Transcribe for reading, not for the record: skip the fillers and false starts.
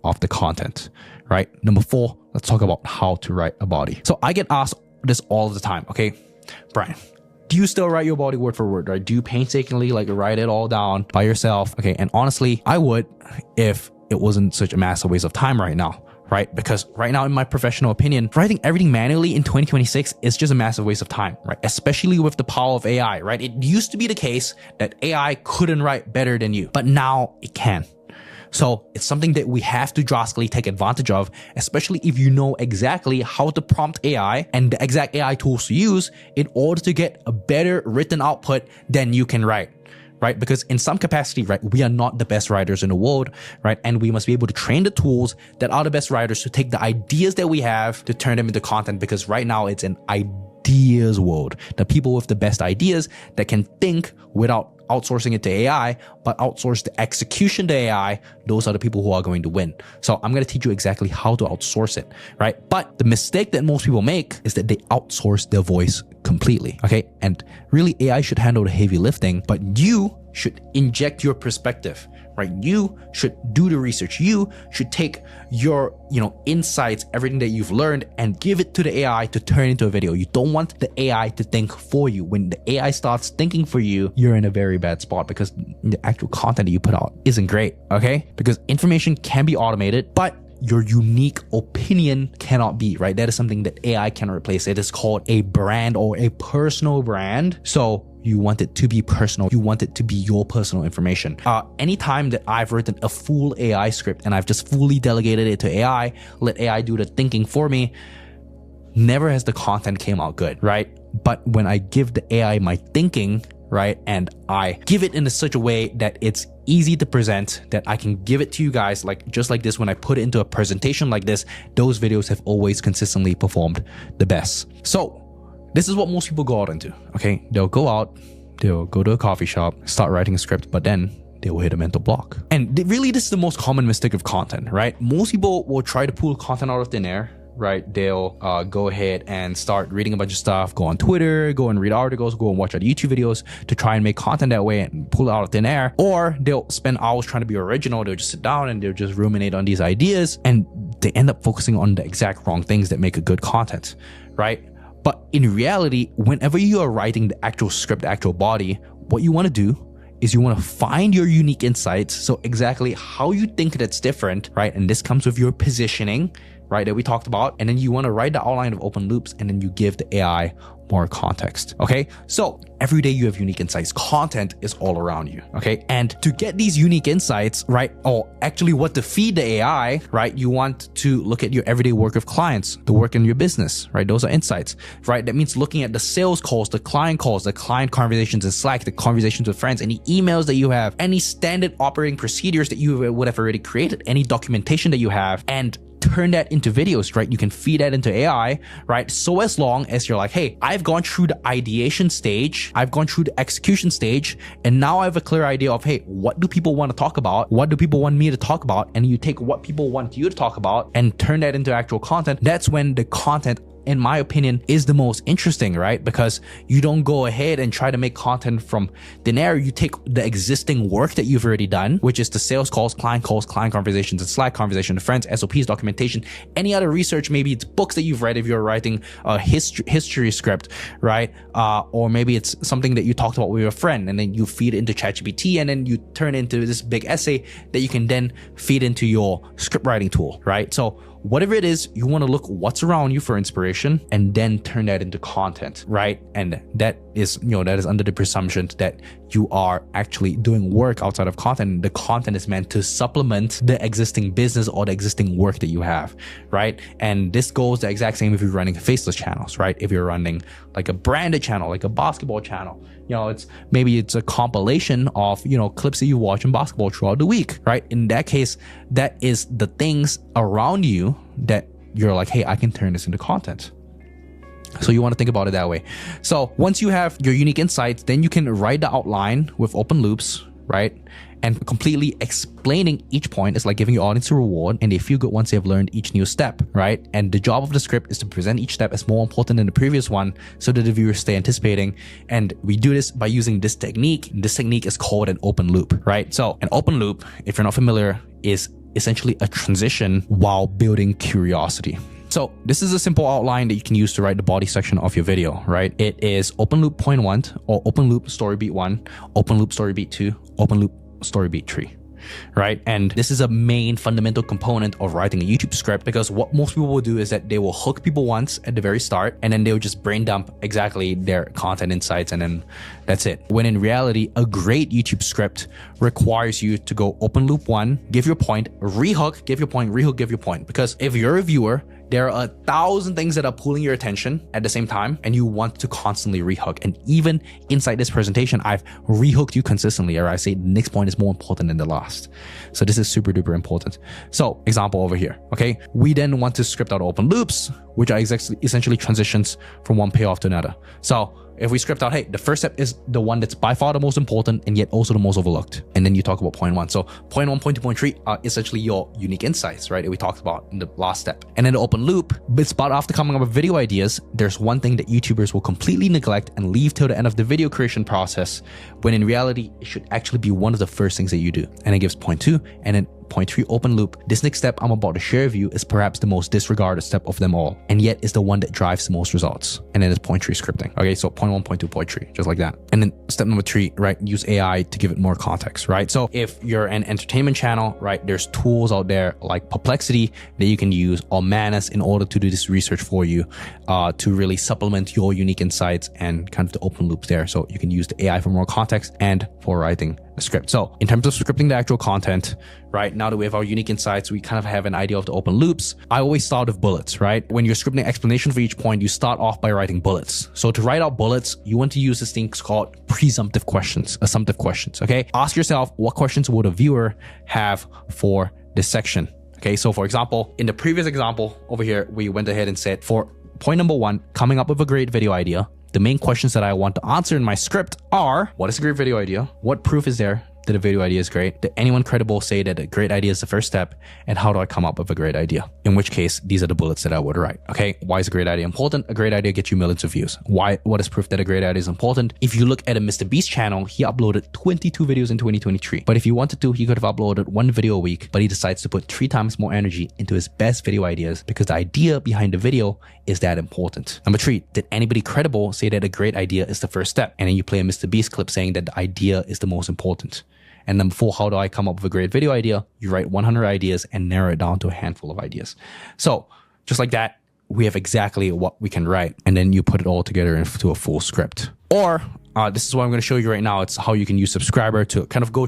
of the content, right? Number 4, let's talk about how to write a body. So I get asked this all the time, okay? Brian, do you still write your body word for word, right? Do you painstakingly like write it all down by yourself? Okay, and honestly, I would if it wasn't such a massive waste of time right now, right? Because right now, in my professional opinion, writing everything manually in 2026 is just a massive waste of time, right? Especially with the power of AI, right? It used to be the case that AI couldn't write better than you, but now it can. So it's something that we have to drastically take advantage of, especially if you know exactly how to prompt AI and the exact AI tools to use in order to get a better written output than you can write, right? Because in some capacity, right, we are not the best writers in the world, right? And we must be able to train the tools that are the best writers to take the ideas that we have to turn them into content, because right now it's an ideas world. The people with the best ideas that can think without outsourcing it to AI, but outsource the execution to AI, those are the people who are going to win. So I'm going to teach you exactly how to outsource it, right? But the mistake that most people make is that they outsource their voice completely, okay? And really AI should handle the heavy lifting, but you should inject your perspective, right? You should do the research. You should take your, insights, everything that you've learned, and give it to the AI to turn into a video. You don't want the AI to think for you. When the AI starts thinking for you, you're in a very bad spot because the actual content that you put out isn't great, okay? Because information can be automated, but your unique opinion cannot be, right? That is something that AI cannot replace. It is called a brand or a personal brand. So you want it to be personal. You want it to be your personal information. Anytime that I've written a full AI script and I've just fully delegated it to AI, let AI do the thinking for me, never has the content came out good, right? But when I give the AI my thinking, right, and I give it in such a way that it's easy to present, that I can give it to you guys just like this, when I put it into a presentation like this, those videos have always consistently performed the best. So this is what most people go out into, okay? They'll go out, they'll go to a coffee shop, start writing a script, but then they will hit a mental block. And really, this is the most common mistake of content, right? Most people will try to pull content out of thin air, right? They'll go ahead and start reading a bunch of stuff, go on Twitter, go and read articles, go and watch other YouTube videos to try and make content that way and pull it out of thin air. Or they'll spend hours trying to be original. They'll just sit down and they'll just ruminate on these ideas, and they end up focusing on the exact wrong things that make a good content, right? But in reality, whenever you are writing the actual script, the actual body, what you want to do is you want to find your unique insights. So exactly how you think that's different, right? And this comes with your positioning, right, that we talked about. And then you want to write the outline of open loops, and then you give the AI more context, okay? So every day you have unique insights. Content is all around you, okay? And to get these unique insights, right, or actually what to feed the AI, right, you want to look at your everyday work of clients, the work in your business, right? Those are insights, right? That means looking at the sales calls, the client conversations in Slack, the conversations with friends, any emails that you have, any standard operating procedures that you would have already created, any documentation that you have, and turn that into videos, right? You can feed that into AI, right? So as long as you're like, hey, I've gone through the ideation stage, I've gone through the execution stage, and now I have a clear idea of, hey, what do people want to talk about? What do people want me to talk about? And you take what people want you to talk about and turn that into actual content. That's when the content, in my opinion, is the most interesting, right? Because you don't go ahead and try to make content from thin air. You take the existing work that you've already done, which is the sales calls, client conversations, and Slack conversation, the friends, SOPs, documentation, any other research. Maybe it's books that you've read if you're writing a history script, right? Or maybe it's something that you talked about with your friend, and then you feed it into ChatGPT, and then you turn into this big essay that you can then feed into your script writing tool, right? So whatever it is, you want to look what's around you for inspiration and then turn that into content, right? And that is, that is under the presumption that you are actually doing work outside of content. The content is meant to supplement the existing business or the existing work that you have, right? And this goes the exact same if you're running faceless channels, right? If you're running like a branded channel, like a basketball channel, it's a compilation of, clips that you watch in basketball throughout the week, right? In that case, that is the things around you that you're like, hey, I can turn this into content. So you want to think about it that way. So once you have your unique insights, then you can write the outline with open loops, right? And completely explaining each point is like giving your audience a reward, and they feel good once they've learned each new step, right? And the job of the script is to present each step as more important than the previous one so that the viewers stay anticipating. And we do this by using this technique. This technique is called an open loop, right? So an open loop, if you're not familiar, is essentially a transition while building curiosity. So this is a simple outline that you can use to write the body section of your video, right? It is open loop point 1 or open loop story beat 1, open loop story beat 2, open loop story beat 3. Right? And this is a main fundamental component of writing a YouTube script, because what most people will do is that they will hook people once at the very start, and then they'll just brain dump exactly their content insights, and then that's it. When in reality, a great YouTube script requires you to go open loop 1, give your point, rehook, give your point, rehook, give your point. Because if you're a viewer, there are 1,000 things that are pulling your attention at the same time, and you want to constantly rehook. And even inside this presentation, I've rehooked you consistently, or I say the next point is more important than the last. So this is super duper important. So example over here, okay? We then want to script out open loops, which are essentially transitions from one payoff to another. So if we script out, hey, the first step is the one that's by far the most important and yet also the most overlooked. And then you talk about point 1. So point 1, point 2, point 3 are essentially your unique insights, right? That we talked about in the last step. And then the open loop, but after coming up with video ideas, there's one thing that YouTubers will completely neglect and leave till the end of the video creation process, when in reality, it should actually be one of the first things that you do. And it gives point 2, and then point 3 open loop. This next step I'm about to share with you is perhaps the most disregarded step of them all, and yet is the one that drives the most results. And then it's point 3 scripting. Okay, so point 1, point 2, point 3, just like that. And then step number 3, right? Use AI to give it more context, right? So if you're an entertainment channel, right, there's tools out there like Perplexity that you can use, or Manus, in order to do this research for you, to really supplement your unique insights and kind of the open loops there. So you can use the AI for more context and for writing the script. So in terms of scripting the actual content, right, now that we have our unique insights, we kind of have an idea of the open loops. I always start with bullets, right? When you're scripting explanation for each point, you start off by writing bullets. So to write out bullets, you want to use this thing called presumptive questions, assumptive questions, okay? Ask yourself, what questions would a viewer have for this section? Okay, so for example, in the previous example over here, we went ahead and said for point number 1, coming up with a great video idea, the main questions that I want to answer in my script are, what is a great video idea? What proof is there that a video idea is great? Did anyone credible say that a great idea is the first step? And how do I come up with a great idea? In which case, these are the bullets that I would write. Okay, why is a great idea important? A great idea gets you millions of views. Why? What is proof that a great idea is important? If you look at a Mr. Beast channel, he uploaded 22 videos in 2023. But if he wanted to, he could have uploaded 1 video a week, but he decides to put 3 times more energy into his best video ideas because the idea behind the video is that important. Number 3, did anybody credible say that a great idea is the first step? And then you play a Mr. Beast clip saying that the idea is the most important. And number 4, how do I come up with a great video idea? You write 100 ideas and narrow it down to a handful of ideas. So just like that, we have exactly what we can write, and then you put it all together into a full script. Or this is what I'm going to show you right now. It's how you can use Subscriber to kind of go